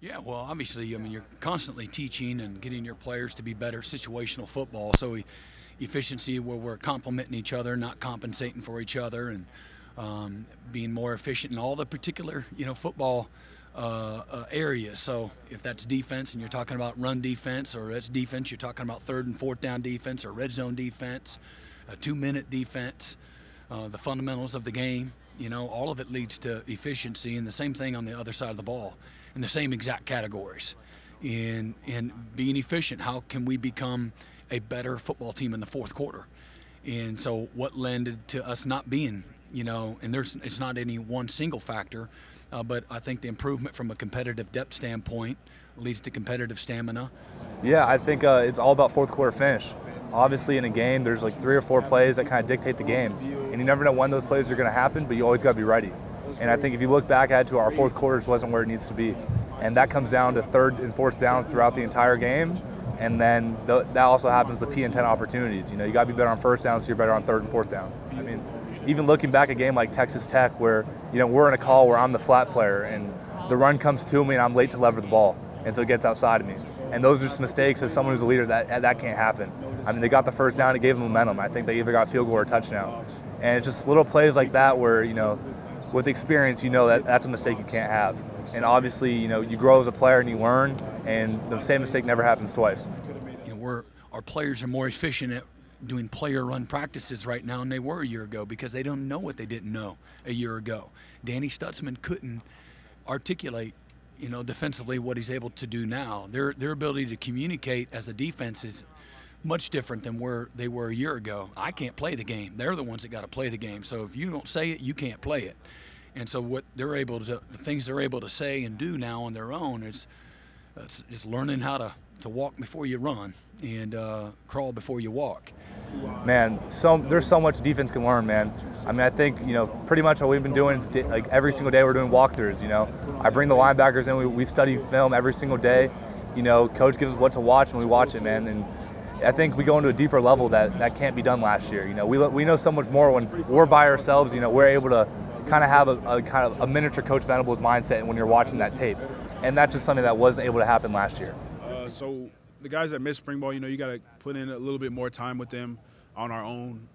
Yeah, well, obviously, I mean, you're constantly teaching and getting your players to be better situational football. So efficiency, where we're complementing each other, not compensating for each other, and being more efficient in all the particular, football areas. So if that's defense and you're talking about run defense, or that's defense, you're talking about third and fourth down defense, or red zone defense, a 2-minute defense, the fundamentals of the game. All of it leads to efficiency, and the same thing on the other side of the ball, in the same exact categories. In being efficient, how can we become a better football team in the fourth quarter? And so what lended to us not being, and it's not any one single factor, but I think the improvement from a competitive depth standpoint leads to competitive stamina. Yeah, I think it's all about fourth quarter finish. Obviously, in a game, there's like 3 or 4 plays that kind of dictate the game, and you never know when those plays are going to happen, but you always got to be ready. And I think if you look back at our fourth quarters wasn't where it needs to be, and that comes down to third and fourth down throughout the entire game, and then that also happens to P and 10 opportunities. You got to be better on first down, so you're better on third and fourth down. I mean, even looking back at a game like Texas Tech, where we're in a call where I'm the flat player, and the run comes to me, and I'm late to lever the ball, and so it gets outside of me. And those are just mistakes as someone who's a leader that can't happen. I mean, they got the first down, it gave them momentum. I think they either got a field goal or a touchdown. And it's just little plays like that where, with experience, that's a mistake you can't have. And obviously, you grow as a player and you learn, and the same mistake never happens twice. Our players are more efficient at doing player run practices right now than they were a year ago, because they don't know what they didn't know a year ago. Danny Stutsman couldn't articulate, defensively what he's able to do now. Their ability to communicate as a defense is much different than where they were a year ago. I can't play the game. They're the ones that got to play the game. So if you don't say it, you can't play it. And so the things they're able to say and do now on their own is just learning how to walk before you run, and crawl before you walk. Man, there's so much defense can learn, man. I mean, I think, pretty much what we've been doing is like every single day we're doing walkthroughs, I bring the linebackers in, we study film every single day. Coach gives us what to watch, and we watch it, man. And I think we go into a deeper level that can't be done last year. We know so much more when we're by ourselves. We're able to kind of have a miniature Coach Venables mindset when you're watching that tape, and that's just something that wasn't able to happen last year. So the guys that miss spring ball, you got to put in a little bit more time with them on our own,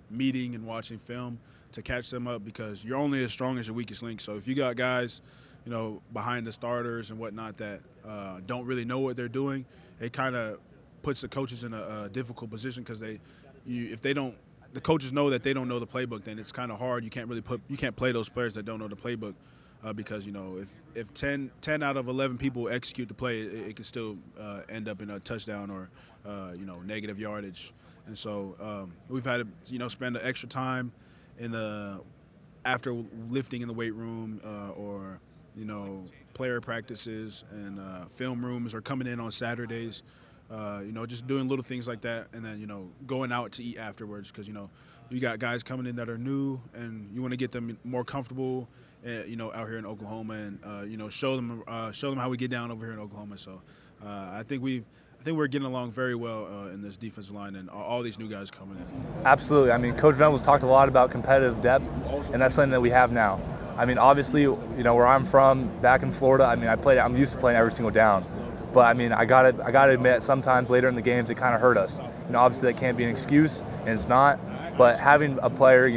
meeting and watching film to catch them up, because you're only as strong as your weakest link. So if you got guys, behind the starters and whatnot that don't really know what they're doing, it kind of puts the coaches in a difficult position, because the coaches know that they don't know the playbook, then it's kind of hard. You can't play those players that don't know the playbook, because if 10 out of 11 people execute the play, it could still end up in a touchdown or negative yardage. And so we've had to spend the extra time after lifting in the weight room, or player practices and film rooms, or coming in on Saturdays. Just doing little things like that, and then, going out to eat afterwards, because, you got guys coming in that are new, and you want to get them more comfortable, out here in Oklahoma, and, show them how we get down over here in Oklahoma. So I think we're getting along very well in this defensive line, and all these new guys coming in. Absolutely. I mean, Coach Venables talked a lot about competitive depth, and that's something that we have now. I mean, obviously, where I'm from, back in Florida, I mean, I'm used to playing every single down. But I mean, I gotta admit, sometimes later in the games it kind of hurt us. Obviously that can't be an excuse, and it's not. But having a player,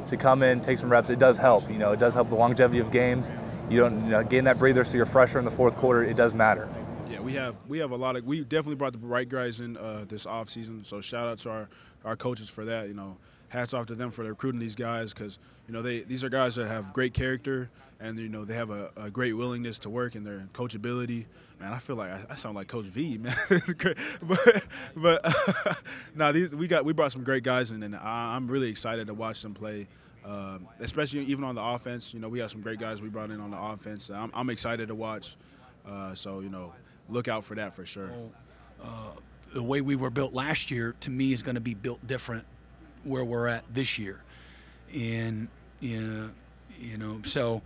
to come in, take some reps, it does help. It does help the longevity of games. You don't gain that breather, so you're fresher in the fourth quarter. It does matter. Yeah, we have we definitely brought the right guys in this off season. So shout out to our coaches for that. Hats off to them for recruiting these guys, because these are guys that have great character, and they have a great willingness to work, and their coachability. Man, I feel like I sound like Coach V, man. but no, we brought some great guys in, and I'm really excited to watch them play. Especially even on the offense, we have some great guys we brought in on the offense. I'm excited to watch. So look out for that for sure. The way we were built last year, to me, is going to be built different where we're at this year, and so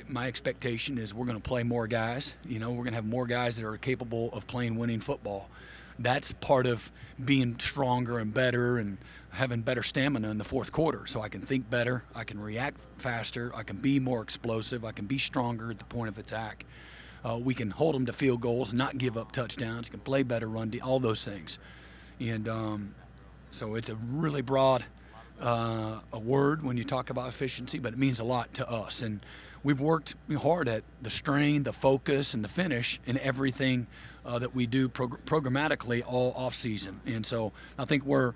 my expectation is we're going to play more guys. We're going to have more guys that are capable of playing winning football. That's part of being stronger and better, and having better stamina in the fourth quarter, so I can think better, I can react faster, I can be more explosive, I can be stronger at the point of attack. We can hold them to field goals, not give up touchdowns, can play better run, all those things. And so it's a really broad a word when you talk about efficiency, but it means a lot to us. And we've worked hard at the strain, the focus, and the finish in everything that we do programmatically all off season. And so I think we're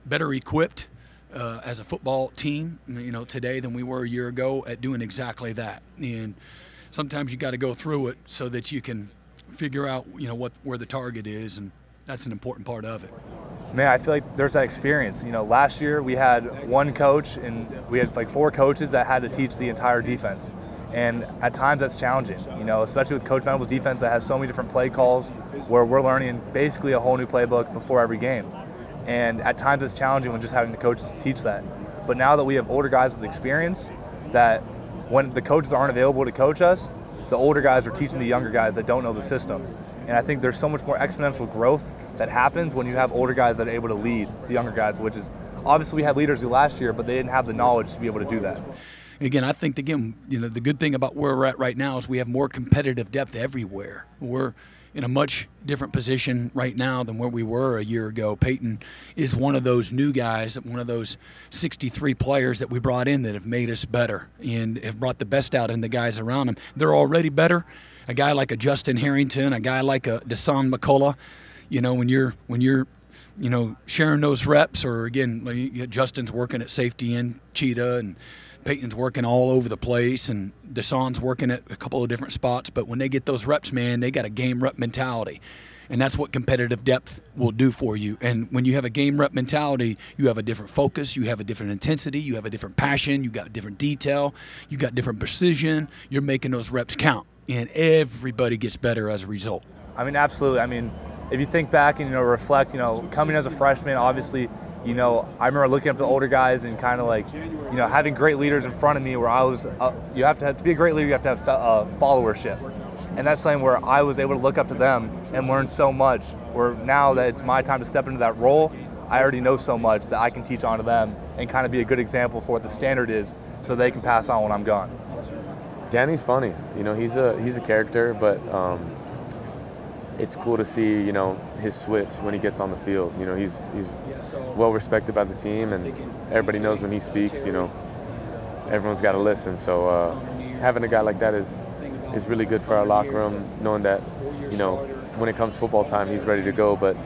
better equipped as a football team, today than we were a year ago at doing exactly that. And sometimes you got to go through it so that you can figure out, where the target is, and that's an important part of it. Man, I feel like there's that experience. Last year we had one coach and we had like 4 coaches that had to teach the entire defense. And at times that's challenging, especially with Coach Venables' defense that has so many different play calls where we're learning basically a whole new playbook before every game. And at times it's challenging when just having the coaches teach that. But now that we have older guys with experience, that when the coaches aren't available to coach us, the older guys are teaching the younger guys that don't know the system. And I think there's so much more exponential growth that happens when you have older guys that are able to lead the younger guys, which is obviously we had leaders last year, but they didn't have the knowledge to be able to do that. Again, I think, the good thing about where we're at right now is we have more competitive depth everywhere. We're in a much different position right now than where we were a year ago. Peyton is one of those new guys, one of those 63 players that we brought in that have made us better and have brought the best out in the guys around them. They're already better. A guy like a Justin Harrington, a guy like a Desan McCullough, when you're sharing those reps, or again, Justin's working at safety and Cheetah, and Peyton's working all over the place, and Desan's working at a couple of different spots. But when they get those reps, man, they got a game rep mentality. And that's what competitive depth will do for you. And when you have a game rep mentality, you have a different focus, you have a different intensity, you have a different passion, you got different detail, you got different precision. You're making those reps count, and everybody gets better as a result. I mean, absolutely. I mean, if you think back and reflect, coming as a freshman, obviously, I remember looking up to older guys and kind of like, having great leaders in front of me where I was, you have to be a great leader, you have to have followership. And that's something where I was able to look up to them and learn so much, where now that it's my time to step into that role, I already know so much that I can teach on to them and kind of be a good example for what the standard is so they can pass on when I'm gone. Danny's funny. He's a character, but it's cool to see, his switch when he gets on the field. He's well respected by the team, and everybody knows when he speaks, everyone's got to listen. So having a guy like that is really good for our locker room, knowing that, when it comes football time, he's ready to go, but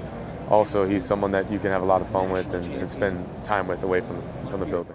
also he's someone that you can have a lot of fun with and spend time with away from the building.